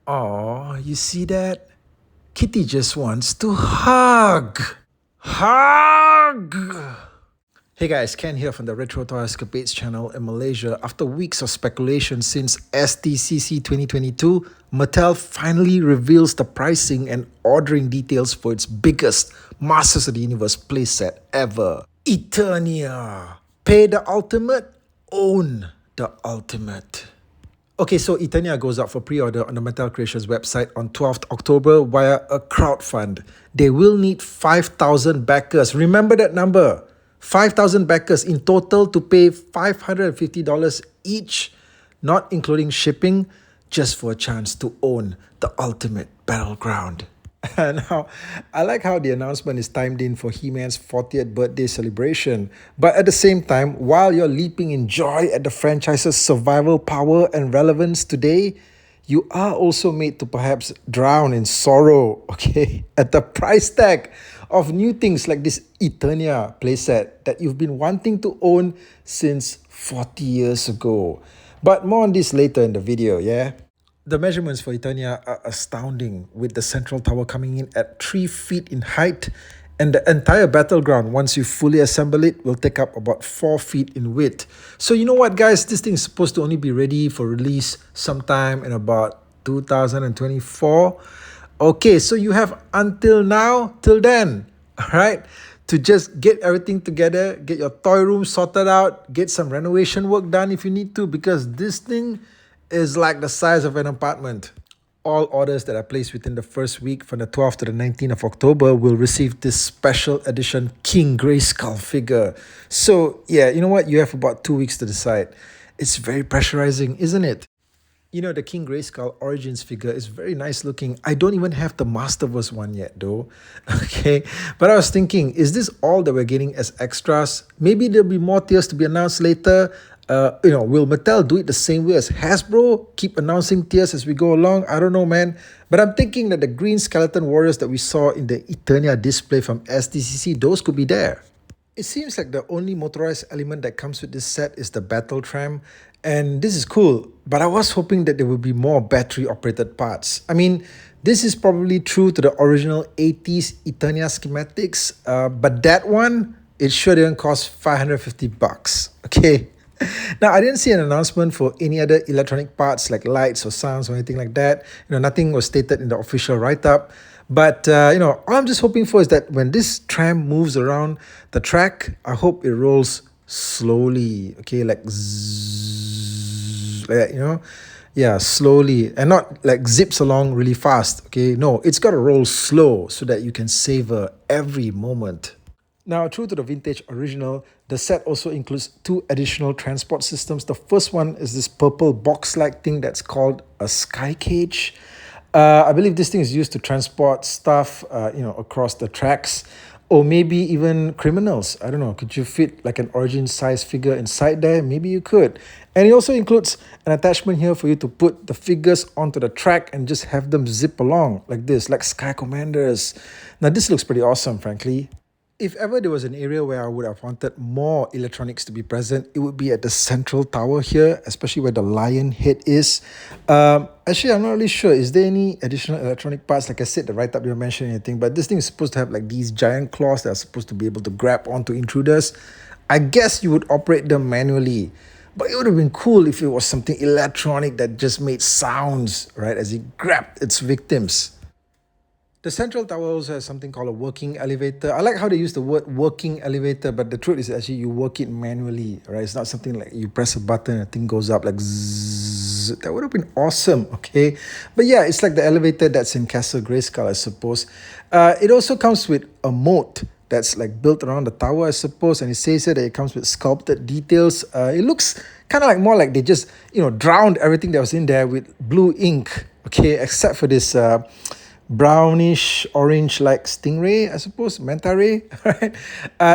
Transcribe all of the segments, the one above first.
Aw, you see that? Kitty just wants to hug. Hug! Hey guys, Ken here from the Retro Toy Escapades channel in Malaysia. After weeks of speculation since STCC 2022, Mattel finally reveals the pricing and ordering details for its biggest Masters of the Universe playset ever. Eternia. Pay the ultimate, own the ultimate. Okay, so Eternia goes up for pre-order on the Mattel Creations website on 12th October via a crowdfund. They will need 5,000 backers. Remember that number. 5,000 backers in total to pay $550 each, not including shipping, just for a chance to own the ultimate battleground. Now, I like how the announcement is timed in for He-Man's 40th birthday celebration, but at the same time, while you're leaping in joy at the franchise's survival power and relevance today, you are also made to perhaps drown in sorrow, okay, at the price tag of new things like this Eternia playset that you've been wanting to own since 40 years ago. But more on this later in the video, yeah? The measurements for Eternia are astounding, with the central tower coming in at 3 feet in height, and the entire battleground, once you fully assemble it, will take up about 4 feet in width. So you know what, guys? This thing is supposed to only be ready for release sometime in about 2024. Okay, so you have until now, till then, all right, to just get everything together, get your toy room sorted out, get some renovation work done if you need to, because this thing is like the size of an apartment. All orders that are placed within the first week from the 12th to the 19th of October will receive this special edition King Grayskull figure. So yeah, you know what? You have about 2 weeks to decide. It's very pressurizing, isn't it? You know, the King Grayskull Origins figure is very nice looking. I don't even have the Masterverse one yet though. Okay, but I was thinking, is this all that we're getting as extras? Maybe there'll be more tiers to be announced later. Will Mattel do it the same way as Hasbro? Keep announcing tiers as we go along? I don't know, man. But I'm thinking that the green skeleton warriors that we saw in the Eternia display from STCC, those could be there. It seems like the only motorized element that comes with this set is the battle tram, and this is cool, but I was hoping that there would be more battery-operated parts. I mean, this is probably true to the original 80s Eternia schematics, but that one, it sure didn't cost $550, okay? Now, I didn't see an announcement for any other electronic parts like lights or sounds or anything like that. Nothing was stated in the official write-up. But, all I'm just hoping for is that when this tram moves around the track, I hope it rolls slowly, okay, like zzz, like that, yeah, slowly, and not like zips along really fast, okay? No, it's got to roll slow so that you can savor every moment. Now, true to the vintage original, the set also includes 2 additional transport systems. The first one is this purple box-like thing that's called a sky cage. I believe this thing is used to transport stuff, across the tracks, or maybe even criminals. I don't know. Could you fit like an Origin-size figure inside there? Maybe you could. And it also includes an attachment here for you to put the figures onto the track and just have them zip along like this, like Sky Commanders. Now, this looks pretty awesome, frankly. If ever there was an area where I would have wanted more electronics to be present, it would be at the central tower here, especially where the lion head is. Actually, I'm not really sure. Is there any additional electronic parts? Like I said, the write-up didn't mention anything, but this thing is supposed to have like these giant claws that are supposed to be able to grab onto intruders. I guess you would operate them manually, but it would have been cool if it was something electronic that just made sounds, right, as it grabbed its victims. The central tower also has something called a working elevator. I like how they use the word working elevator, but the truth is actually you work it manually, right? It's not something like you press a button and a thing goes up like zzz. That would have been awesome, okay? But yeah, it's like the elevator that's in Castle Grayskull, I suppose. It also comes with a moat that's like built around the tower, I suppose, and it says here that it comes with sculpted details. It looks kind of like more like they just, drowned everything that was in there with blue ink, okay, except for this brownish orange like stingray, I suppose, manta ray. Right?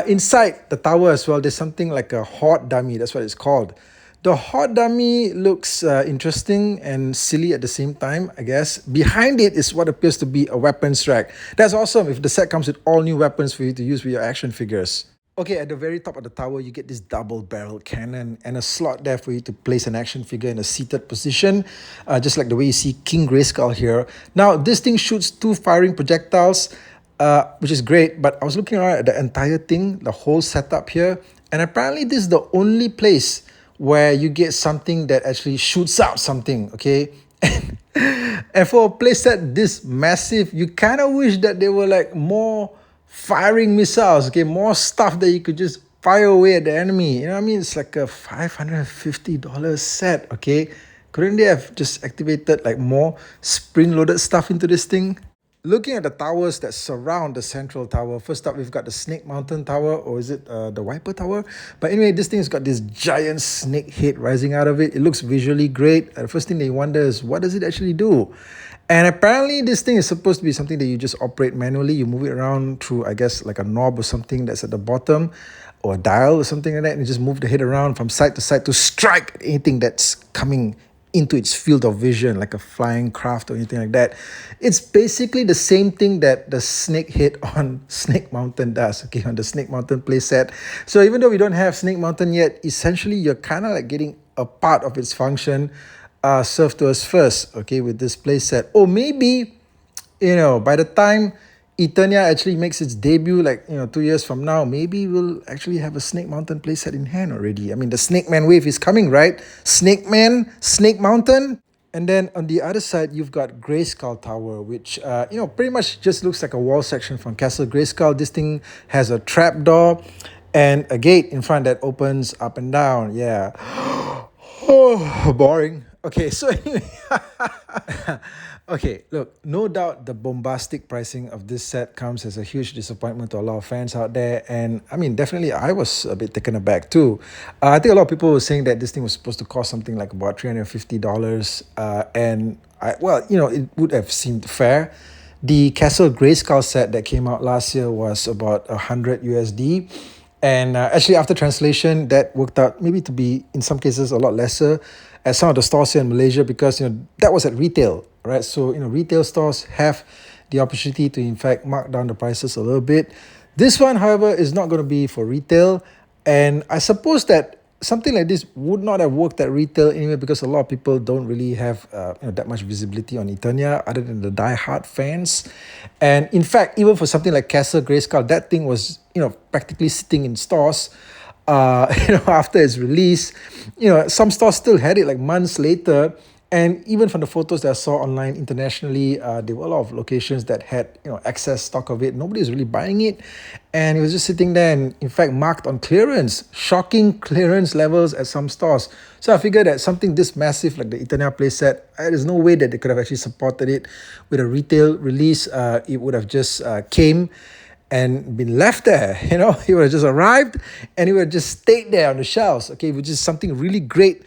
Inside the tower as well, there's something like a hot dummy. That's what it's called. The hot dummy looks interesting and silly at the same time, I guess. Behind it is what appears to be a weapons rack. That's awesome if the set comes with all new weapons for you to use with your action figures. Okay, at the very top of the tower, you get this double-barreled cannon and a slot there for you to place an action figure in a seated position, just like the way you see King Grayskull here. Now, this thing shoots 2 firing projectiles, which is great, but I was looking around at the entire thing, the whole setup here, and apparently this is the only place where you get something that actually shoots out something, okay? And for a playset this massive, you kind of wish that there were like more firing missiles, okay, more stuff that you could just fire away at the enemy. You know what I mean? It's like a $550 set, okay? Couldn't they have just activated like more spring-loaded stuff into this thing? Looking at the towers that surround the central tower, first up we've got the Snake Mountain Tower, or is it the Viper Tower? But anyway, this thing's got this giant snake head rising out of it. It looks visually great. The first thing that you wonder is, what does it actually do? And apparently this thing is supposed to be something that you just operate manually. You move it around through, I guess, like a knob or something that's at the bottom, or a dial or something like that, and you just move the head around from side to side to strike anything that's coming into its field of vision, like a flying craft or anything like that. It's basically the same thing that the snake head on Snake Mountain does, okay, on the Snake Mountain playset. So even though we don't have Snake Mountain yet, essentially you're kind of like getting a part of its function served to us first, okay, with this playset. Or maybe, you know, by the time Eternia actually makes its debut, like, 2 years from now, maybe we'll actually have a Snake Mountain playset in hand already. I mean, the Snake Man wave is coming, right? Snake Man, Snake Mountain. And then on the other side, you've got Grayskull Tower, which, pretty much just looks like a wall section from Castle Grayskull. This thing has a trap door and a gate in front that opens up and down. Yeah. Oh, boring. Okay, so anyway. Okay, look, no doubt the bombastic pricing of this set comes as a huge disappointment to a lot of fans out there. And I mean, definitely I was a bit taken aback too. I think a lot of people were saying that this thing was supposed to cost something like about $350. It would have seemed fair. The Castle Grayskull set that came out last year was about 100 USD. And actually, after translation, that worked out maybe to be, in some cases, a lot lesser at some of the stores here in Malaysia, because that was at retail, right? So retail stores have the opportunity to in fact mark down the prices a little bit. This one, however, is not going to be for retail, and I suppose that something like this would not have worked at retail anyway, because a lot of people don't really have that much visibility on Eternia other than the die-hard fans. And in fact, even for something like Castle Grayskull, that thing was practically sitting in stores after its release. Some stores still had it like months later. And even from the photos that I saw online internationally, there were a lot of locations that had excess stock of it. Nobody was really buying it, and it was just sitting there and in fact marked on clearance. Shocking clearance levels at some stores. So I figured that something this massive like the Eternia playset, there's no way that they could have actually supported it with a retail release. It would have just came and been left there. It would have just arrived and it would have just stayed there on the shelves, okay, which is something really great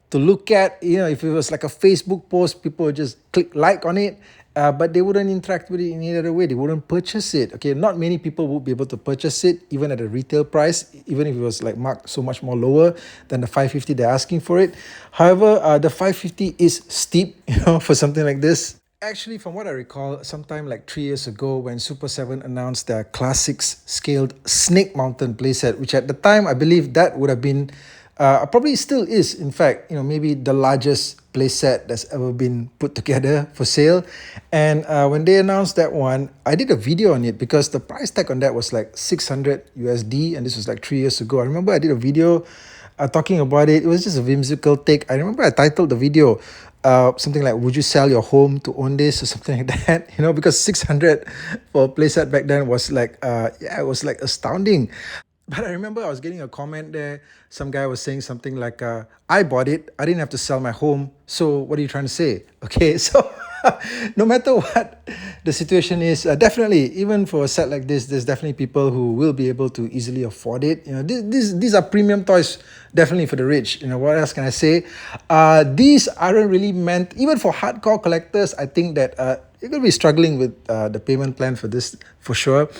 to look at. If it was like a Facebook post, people would just click like on it, but they wouldn't interact with it in any other way. They wouldn't purchase it. Okay, not many people would be able to purchase it, even at a retail price, even if it was like marked so much more lower than the $550 they're asking for it. However, the $550 is steep, for something like this. Actually, from what I recall, sometime like 3 years ago, when Super 7 announced their Classics scaled Snake Mountain playset, which at the time, I believe that would have been probably still is, in fact, maybe the largest playset that's ever been put together for sale. And when they announced that one, I did a video on it because the price tag on that was like 600 USD, and this was like 3 years ago. I remember I did a video talking about it. It was just a whimsical take. I remember I titled the video something like, "Would you sell your home to own this?" or something like that, because 600 for a playset back then was like, it was like astounding. But I remember I was getting a comment there. Some guy was saying something like, I bought it. I didn't have to sell my home. So what are you trying to say? Okay, so no matter what the situation is, definitely, even for a set like this, there's definitely people who will be able to easily afford it. These are premium toys, definitely for the rich. What else can I say? These aren't really meant, even for hardcore collectors. I think that you're going to be struggling with the payment plan for this, for sure.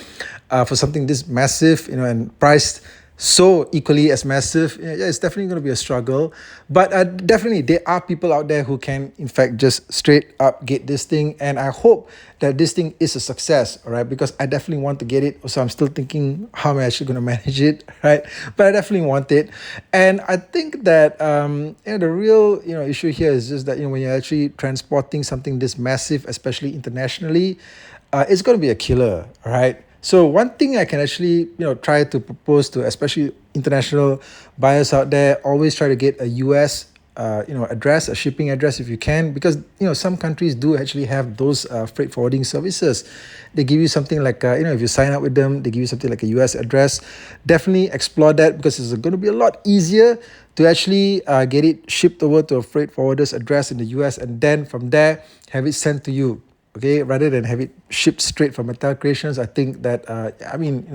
For something this massive, and priced so equally as massive, yeah, it's definitely going to be a struggle. But definitely, there are people out there who can, in fact, just straight up get this thing. And I hope that this thing is a success, all right? Because I definitely want to get it. So I'm still thinking, how am I actually going to manage it, right? But I definitely want it. And I think that the real issue here is just that when you're actually transporting something this massive, especially internationally, it's going to be a killer, all right? So one thing I can actually try to propose to especially international buyers out there, always try to get a US address, a shipping address if you can, because some countries do actually have those freight forwarding services. They give you something like if you sign up with them, they give you something like a US address. Definitely explore that, because it's going to be a lot easier to actually get it shipped over to a freight forwarder's address in the US, and then from there have it sent to you. Okay, rather than have it shipped straight from Entailed Creations. I think that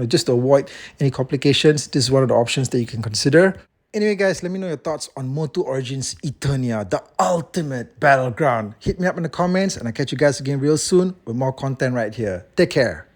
just to avoid any complications, this is one of the options that you can consider. Anyway, guys, let me know your thoughts on MOTU Origins Eternia, the ultimate battleground. Hit me up in the comments, and I'll catch you guys again real soon with more content right here. Take care.